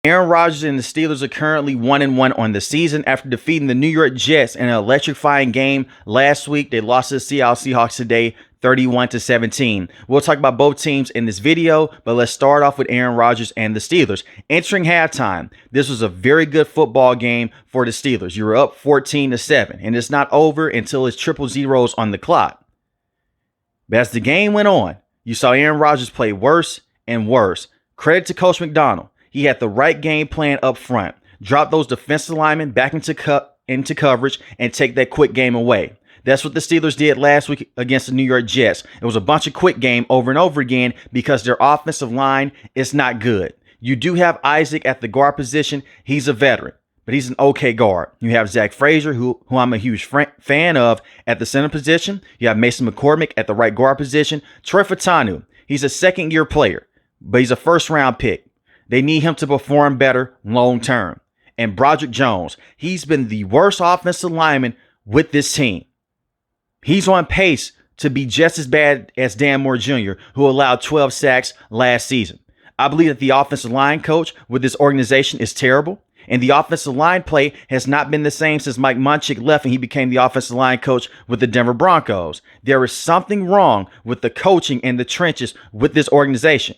Aaron Rodgers and the Steelers are currently 1-1 on the season after defeating the New York Jets in an electrifying game last week. They lost to the Seahawks today, 31-17. We'll talk about both teams in this video, but let's start off with Aaron Rodgers and the Steelers. Entering halftime, this was a very good football game for the Steelers. You were up 14-7, and it's not over until it's triple zeros on the clock. But as the game went on, you saw Aaron Rodgers play worse and worse. Credit to Coach McDonald. He had the right game plan up front. Drop those defensive linemen back into coverage and take that quick game away. That's what the Steelers did last week against the New York Jets. It was a bunch of quick game over and over again because their offensive line is not good. You do have Isaac at the guard position. He's a veteran, but he's an okay guard. You have Zach Frazier, who I'm a huge fan of, at the center position. You have Mason McCormick at the right guard position. Troy Fautanu, he's a second-year player, but he's a first-round pick. They need him to perform better long term. And Broderick Jones, he's been the worst offensive lineman with this team. He's on pace to be just as bad as Dan Moore Jr., who allowed 12 sacks last season. I believe that the offensive line coach with this organization is terrible. And the offensive line play has not been the same since Mike Munchak left and he became the offensive line coach with the Denver Broncos. There is something wrong with the coaching in the trenches with this organization.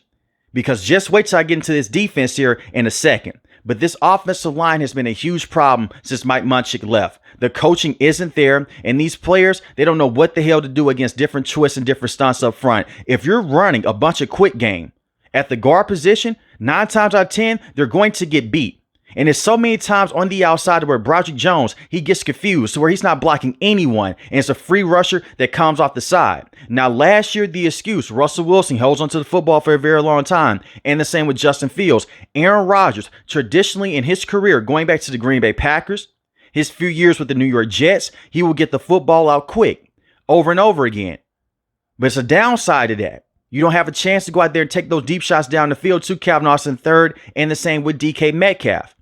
Because just wait till I get into this defense here in a second. But this offensive line has been a huge problem since Mike Munchak left. The coaching isn't there, and these players, they don't know what the hell to do against different twists and different stunts up front. If you're running a bunch of quick game at the guard position, 9 times out of 10, they're going to get beat. And it's so many times on the outside where Broderick Jones, he gets confused to where he's not blocking anyone. And it's a free rusher that comes off the side. Now, last year, the excuse, Russell Wilson holds onto the football for a very long time. And the same with Justin Fields. Aaron Rodgers, traditionally in his career, going back to the Green Bay Packers, his few years with the New York Jets, he will get the football out quick over and over again. But it's a downside to that. You don't have a chance to go out there and take those deep shots down the field to Calvin Austin III, and the same with DK Metcalf.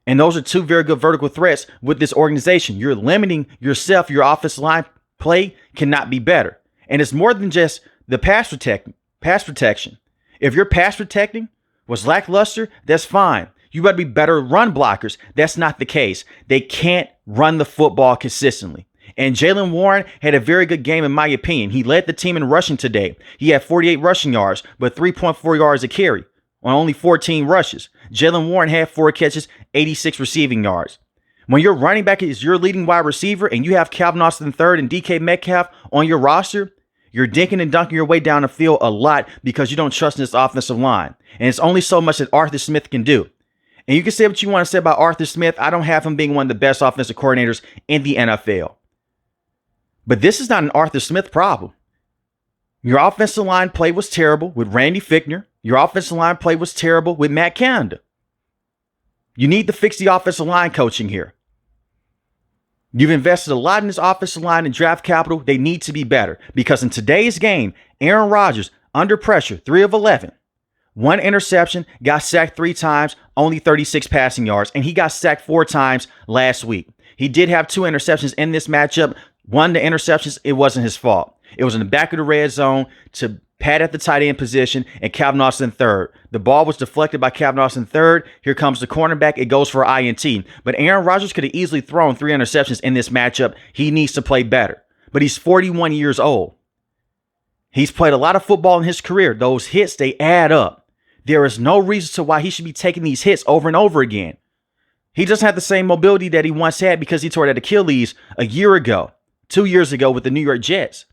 And those are two very good vertical threats with this organization. You're limiting yourself. Your offensive line play cannot be better. And it's more than just the pass protection. If your pass protecting was lackluster, that's fine. You better be better run blockers. That's not the case. They can't run the football consistently. And Jaylen Warren had a very good game in my opinion. He led the team in rushing today. He had 48 rushing yards, but 3.4 yards a carry on only 14 rushes. Jaylen Warren had 4 catches, 86 receiving yards. When your running back is your leading wide receiver and you have Calvin Austin III and DK Metcalf on your roster, you're dinking and dunking your way down the field a lot because you don't trust in this offensive line. And it's only so much that Arthur Smith can do. And you can say what you want to say about Arthur Smith. I don't have him being one of the best offensive coordinators in the NFL. But this is not an Arthur Smith problem. Your offensive line play was terrible with Randy Fichtner. Your offensive line play was terrible with Matt Canada. You need to fix the offensive line coaching here. You've invested a lot in this offensive line and draft capital. They need to be better because in today's game, Aaron Rodgers, under pressure, 3 of 11. 1 interception, got sacked 3 times, only 36 passing yards, and he got sacked 4 times last week. He did have 2 interceptions in this matchup. One of the interceptions, it wasn't his fault. It was in the back of the red zone to Pat at the tight end position and Calvin Austin III. The ball was deflected by Calvin Austin III. Here comes the cornerback. It goes for INT. But Aaron Rodgers could have easily thrown 3 interceptions in this matchup. He needs to play better. But he's 41 years old. He's played a lot of football in his career. Those hits, they add up. There is no reason to why he should be taking these hits over and over again. He doesn't have the same mobility that he once had because he tore that Achilles a year ago, 2 years ago with the New York Jets.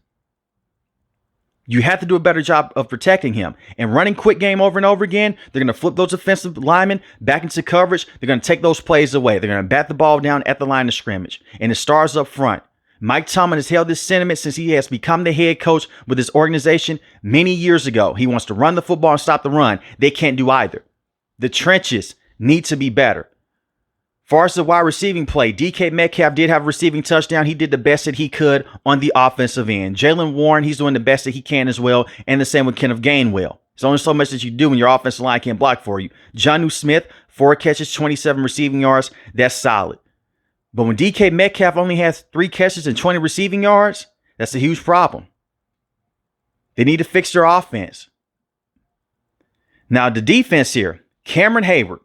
You have to do a better job of protecting him and running quick game over and over again. They're going to flip those offensive linemen back into coverage. They're going to take those plays away. They're going to bat the ball down at the line of scrimmage, and it starts up front. Mike Tomlin has held this sentiment since he has become the head coach with this organization many years ago. He wants to run the football and stop the run. They can't do either. The trenches need to be better. Far as the wide receiving play, DK Metcalf did have a receiving touchdown. He did the best that he could on the offensive end. Jaylen Warren, he's doing the best that he can as well. And the same with Kenneth Gainwell. There's only so much that you do when your offensive line can't block for you. Jonnu Smith, 4 catches, 27 receiving yards. That's solid. But when DK Metcalf only has 3 catches and 20 receiving yards, that's a huge problem. They need to fix their offense. Now, the defense here, Cameron Hayward,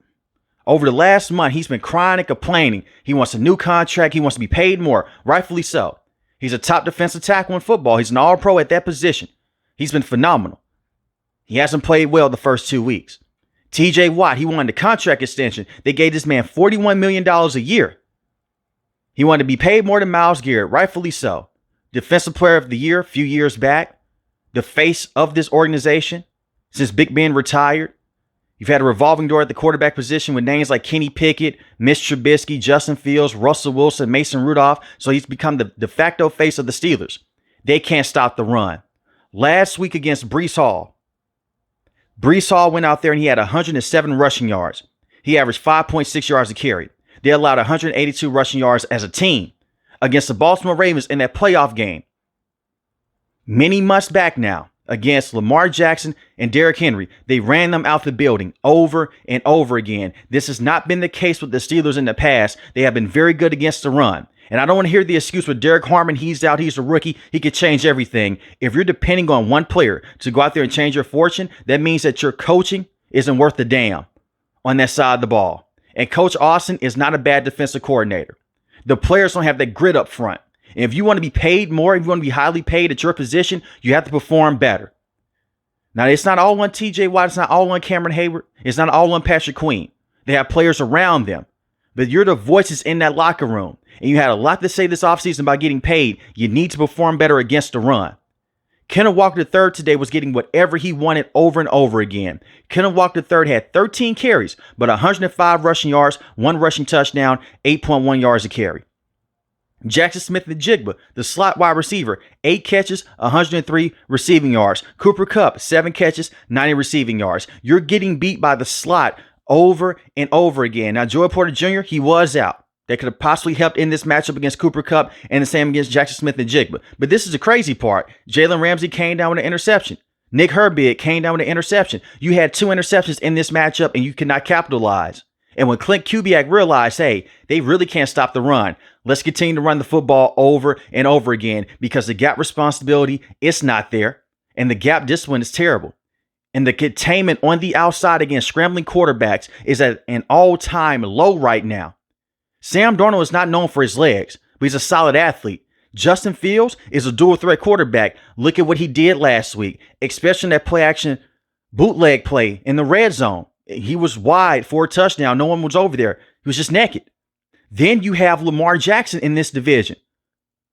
Over the last month, he's been crying and complaining. He wants a new contract. He wants to be paid more, rightfully so. He's a top defensive tackle in football. He's an all-pro at that position. He's been phenomenal. He hasn't played well the first 2 weeks. TJ Watt, he wanted a contract extension. They gave this man $41 million a year. He wanted to be paid more than Myles Garrett, rightfully so. Defensive Player of the Year a few years back. The face of this organization since Big Ben retired. You've had a revolving door at the quarterback position with names like Kenny Pickett, Mitch Trubisky, Justin Fields, Russell Wilson, Mason Rudolph. So he's become the de facto face of the Steelers. They can't stop the run. Last week against Breece Hall went out there and he had 107 rushing yards. He averaged 5.6 yards a carry. They allowed 182 rushing yards as a team against the Baltimore Ravens in that playoff game. Many months back now, against Lamar Jackson and Derrick Henry, they ran them out the building over and over again. This has not been the case with the Steelers in the past. They have been very good against the run. And I don't want to hear the excuse with Derek Harmon. He's out. He's a rookie. He could change everything. If you're depending on one player to go out there and change your fortune, that means that your coaching isn't worth a damn on that side of the ball. And Coach Austin is not a bad defensive coordinator. The players don't have that grit up front. And if you want to be paid more, if you want to be highly paid at your position, you have to perform better. Now, it's not all on TJ Watt. It's not all on Cameron Hayward. It's not all on Patrick Queen. They have players around them. But you're the voices in that locker room. And you had a lot to say this offseason about getting paid. You need to perform better against the run. Kenneth Walker III today was getting whatever he wanted over and over again. Kenneth Walker III had 13 carries, but 105 rushing yards, 1 rushing touchdown, 8.1 yards a carry. Jackson Smith-Njigba, the slot wide receiver, 8 catches, 103 receiving yards. Cooper Kupp, 7 catches, 90 receiving yards. You're getting beat by the slot over and over again. Now, Joey Porter Jr., he was out. That could have possibly helped in this matchup against Cooper Kupp and the same against Jackson Smith-Njigba. But this is the crazy part. Jalen Ramsey came down with an interception. Nick Herbig came down with an interception. You had 2 interceptions in this matchup and you could not capitalize. And when Clint Kubiak realized, hey, they really can't stop the run. Let's continue to run the football over and over again because the gap responsibility is not there. And the gap discipline is terrible. And the containment on the outside against scrambling quarterbacks is at an all-time low right now. Sam Darnold is not known for his legs, but he's a solid athlete. Justin Fields is a dual-threat quarterback. Look at what he did last week, especially in that play-action bootleg play in the red zone. He was wide for a touchdown. No one was over there. He was just naked. Then you have Lamar Jackson in this division.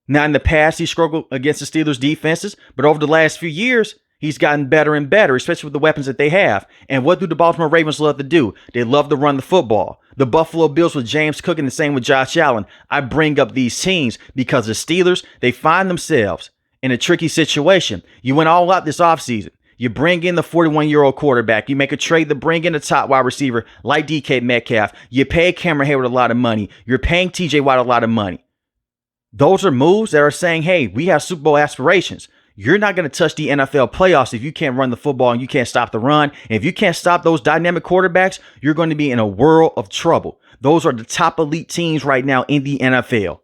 Now, in the past, he struggled against the Steelers' defenses, but over the last few years, he's gotten better and better, especially with the weapons that they have. And what do the Baltimore Ravens love to do? They love to run the football. The Buffalo Bills with James Cook and the same with Josh Allen. I bring up these teams because the Steelers, they find themselves in a tricky situation. You went all out this offseason. You bring in the 41-year-old quarterback. You make a trade to bring in a top wide receiver like DK Metcalf. You pay Cameron Hayward a lot of money. You're paying TJ Watt a lot of money. Those are moves that are saying, hey, we have Super Bowl aspirations. You're not going to touch the NFL playoffs if you can't run the football and you can't stop the run. And if you can't stop those dynamic quarterbacks, you're going to be in a world of trouble. Those are the top elite teams right now in the NFL.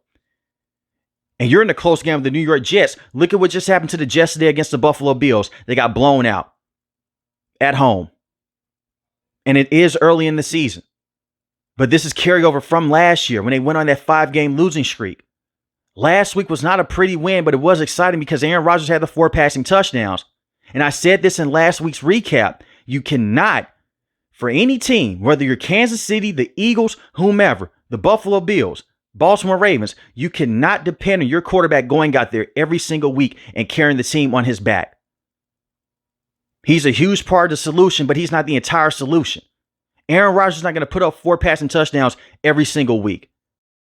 And you're in a close game with the New York Jets. Look at what just happened to the Jets today against the Buffalo Bills. They got blown out at home. And it is early in the season. But this is carryover from last year when they went on that 5-game losing streak. Last week was not a pretty win, but it was exciting because Aaron Rodgers had the 4 passing touchdowns. And I said this in last week's recap. You cannot, for any team, whether you're Kansas City, the Eagles, whomever, the Buffalo Bills, Baltimore Ravens, you cannot depend on your quarterback going out there every single week and carrying the team on his back. He's a huge part of the solution, but he's not the entire solution. Aaron Rodgers is not going to put up 4 passing touchdowns every single week.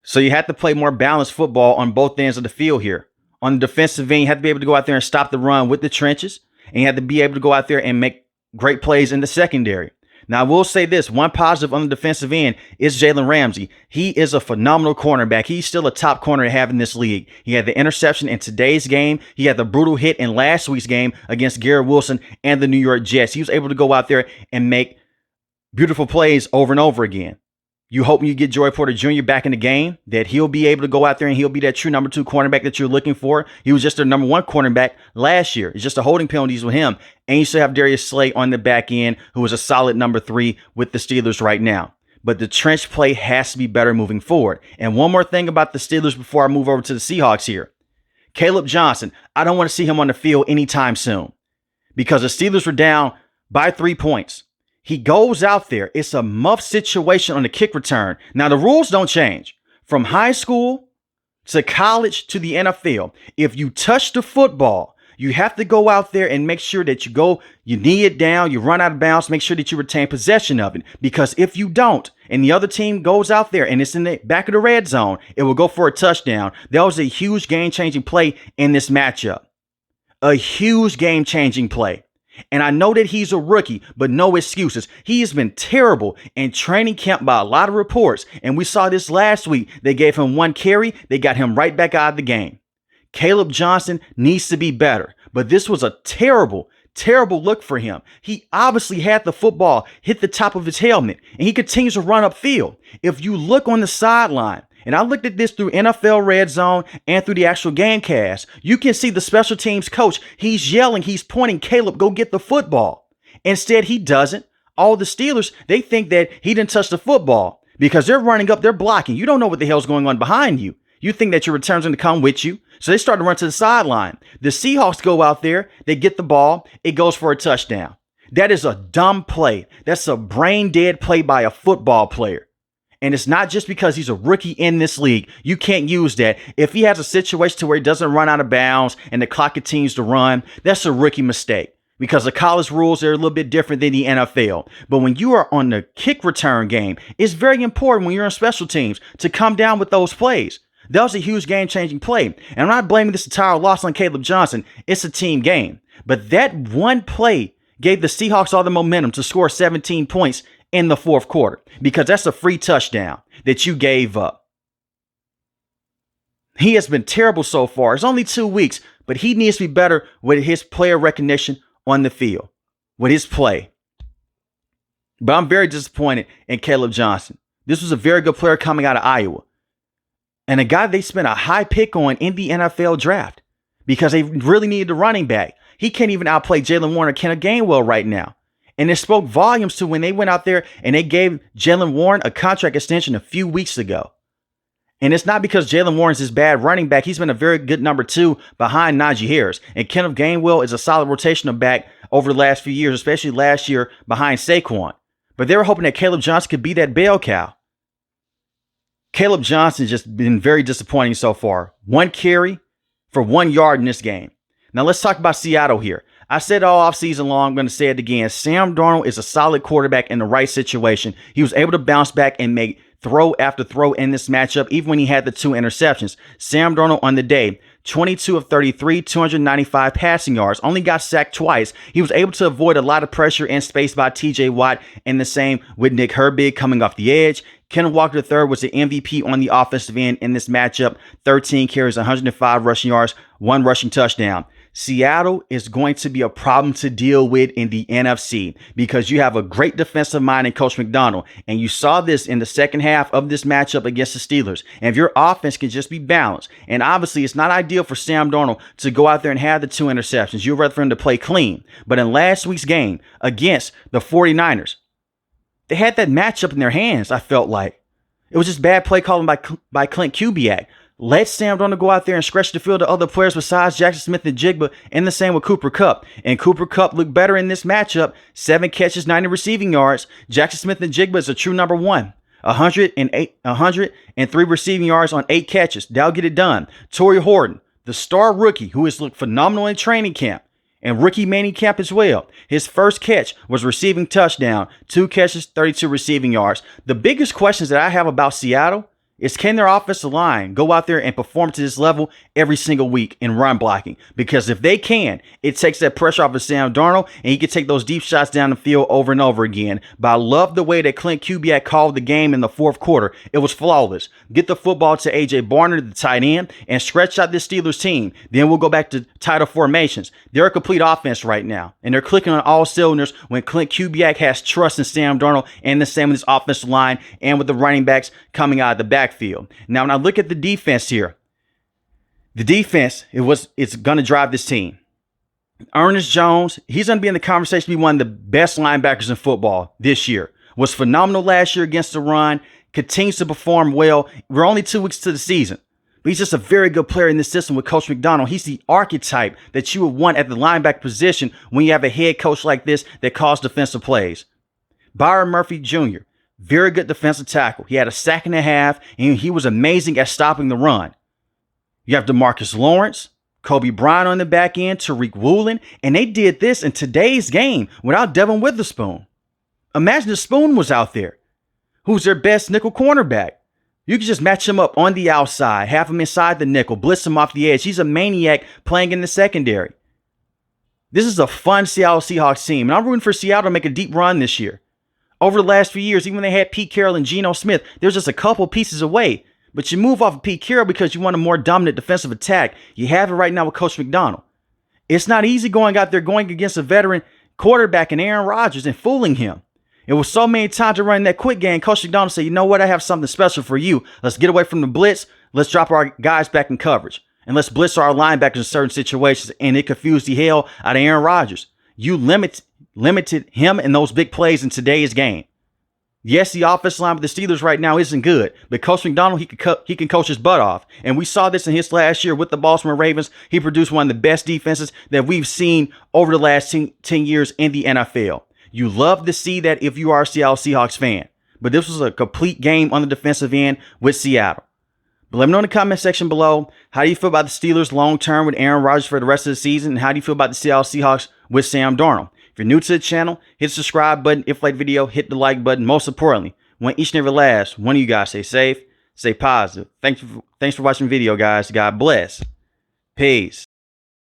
So you have to play more balanced football on both ends of the field here. On the defensive end, you have to be able to go out there and stop the run with the trenches. And you have to be able to go out there and make great plays in the secondary. Now, I will say this. One positive on the defensive end is Jalen Ramsey. He is a phenomenal cornerback. He's still a top corner to have in this league. He had the interception in today's game. He had the brutal hit in last week's game against Garrett Wilson and the New York Jets. He was able to go out there and make beautiful plays over and over again. You hope when you get Joey Porter Jr. back in the game that he'll be able to go out there and he'll be that true number 2 cornerback that you're looking for. He was just their number 1 cornerback last year. It's just the holding penalties with him. And you still have Darius Slay on the back end, who is a solid number 3 with the Steelers right now. but the trench play has to be better moving forward. And one more thing about the Steelers before I move over to the Seahawks here. Caleb Johnson, I don't want to see him on the field anytime soon because the Steelers were down by 3 points. He goes out there. It's a muff situation on the kick return. Now, the rules don't change. From high school to college to the NFL, if you touch the football, you have to go out there and make sure that you knee it down, you run out of bounds, make sure that you retain possession of it. Because if you don't, and the other team goes out there and it's in the back of the red zone, it will go for a touchdown. That was a huge game-changing play in this matchup. A huge game-changing play. And I know that he's a rookie, but no excuses. He has been terrible in training camp by a lot of reports. And we saw this last week. They gave him 1 carry. They got him right back out of the game. Caleb Johnson needs to be better. But this was a terrible look for him. He obviously had the football hit the top of his helmet, and he continues to run upfield. If you look on the sideline, and I looked at this through NFL Red Zone and through the actual game cast, you can see the special teams coach. He's yelling, he's pointing, Caleb, go get the football. Instead, he doesn't. All the Steelers, they think that he didn't touch the football because they're running up, they're blocking. You don't know what the hell's going on behind you. You think that your return's going to come with you. So they start to run to the sideline. The Seahawks go out there. They get the ball. It goes for a touchdown. That is a dumb play. That's a brain dead play by a football player. And it's not just because he's a rookie in this league. You can't use that. If he has a situation to where he doesn't run out of bounds and the clock continues to run, that's a rookie mistake. Because the college rules are a little bit different than the NFL. But when you are on the kick return game, it's very important when you're on special teams to come down with those plays. That was a huge game-changing play. And I'm not blaming this entire loss on Caleb Johnson. It's a team game. But that one play gave the Seahawks all the momentum to score 17 points in the fourth quarter because that's a free touchdown that you gave up. He has been terrible so far. It's only 2 weeks, but he needs to be better with his player recognition on the field, with his play. But I'm very disappointed in Caleb Johnson. This was a very good player coming out of Iowa. And a guy they spent a high pick on in the NFL draft because they really needed a running back. He can't even outplay Jalen Warren or Kenneth Gainwell right now. And it spoke volumes to when they went out there and they gave Jalen Warren a contract extension a few weeks ago. And it's not because Jalen Warren's this bad running back. He's been a very good number 2 behind Najee Harris. And Kenneth Gainwell is a solid rotational back over the last few years, especially last year behind Saquon. But they were hoping that Caleb Johnson could be that bell cow. Caleb Johnson's just been very disappointing so far. 1 carry for 1 yard in this game. Now let's talk about Seattle here. I said all offseason long, I'm going to say it again. Sam Darnold is a solid quarterback in the right situation. He was able to bounce back and make throw after throw in this matchup, even when he had the 2 interceptions. Sam Darnold on the day, 22 of 33, 295 passing yards, only got sacked twice. He was able to avoid a lot of pressure and space by TJ Watt, and the same with Nick Herbig coming off the edge. Kenneth Walker III was the MVP on the offensive end in this matchup. 13 carries, 105 rushing yards, 1 rushing touchdown. Seattle is going to be a problem to deal with in the NFC because you have a great defensive mind in Coach McDonald. And you saw this in the second half of this matchup against the Steelers. And if your offense can just be balanced, and obviously it's not ideal for Sam Darnold to go out there and have the 2 interceptions. You'd rather for him to play clean. But in last week's game against the 49ers, they had that matchup in their hands, I felt like. It was just bad play calling by Clint Kubiak. Let Sam Darnold go out there and stretch the field to other players besides Jackson Smith and Jigba, and the same with Cooper Kupp. And Cooper Kupp looked better in this matchup. 7 catches, 90 receiving yards. Jackson Smith and Jigba is a true number 1. 103 receiving yards on 8 catches. That'll get it done. Torrey Horton, the star rookie who has looked phenomenal in training camp and rookie mini camp as well. His first catch was receiving touchdown. 2 catches, 32 receiving yards. The biggest questions that I have about Seattle is can their offensive line go out there and perform to this level every single week in run blocking? Because if they can, it takes that pressure off of Sam Darnold, and he can take those deep shots down the field over and over again. But I love the way that Clint Kubiak called the game in the fourth quarter. It was flawless. Get the football to A.J. Barner, the tight end, and stretch out this Steelers team. Then we'll go back to tighter formations. They're a complete offense right now, and they're clicking on all cylinders when Clint Kubiak has trust in Sam Darnold, and the same with his offensive line and with the running backs coming out of the backfield. Now, when I look at the defense here, the defense, it's going to drive this team. Ernest Jones, he's going to be in the conversation to be one of the best linebackers in football this year. Was phenomenal last year against the run, continues to perform well. We're only 2 weeks to the season, but he's just a very good player in this system with Coach McDonald. He's the archetype that you would want at the linebacker position when you have a head coach like this that calls defensive plays. Byron Murphy Jr., very good defensive tackle. He had a sack and a half, and he was amazing at stopping the run. You have DeMarcus Lawrence, Kobe Bryant on the back end, Tariq Woolen, and they did this in today's game without Devin Witherspoon. Imagine if Spoon was out there. Who's their best nickel cornerback? You can just match him up on the outside, have him inside the nickel, blitz him off the edge. He's a maniac playing in the secondary. This is a fun Seattle Seahawks team, and I'm rooting for Seattle to make a deep run this year. Over the last few years, even when they had Pete Carroll and Geno Smith, there's just a couple pieces away. But you move off of Pete Carroll because you want a more dominant defensive attack. You have it right now with Coach McDonald. It's not easy going out there going against a veteran quarterback and Aaron Rodgers and fooling him. It was so many times to run that quick game. Coach McDonald said, you know what? I have something special for you. Let's get away from the blitz. Let's drop our guys back in coverage. And let's blitz our linebackers in certain situations. And it confused the hell out of Aaron Rodgers. You limited him in those big plays in today's game. Yes, the offensive line with the Steelers right now isn't good, but Coach McDonald, he can coach his butt off. And we saw this in his last year with the Baltimore Ravens. He produced one of the best defenses that we've seen over the last 10 years in the NFL. You love to see that if you are a Seattle Seahawks fan, but this was a complete game on the defensive end with Seattle. But let me know in the comment section below, how do you feel about the Steelers long-term with Aaron Rodgers for the rest of the season? And how do you feel about the Seattle Seahawks with Sam Darnold? If you're new to the channel, hit the subscribe button. If you like the video, hit the like button. Most importantly, want each and every last one of you guys stay safe, stay positive. Thanks for watching the video, guys. God bless. Peace.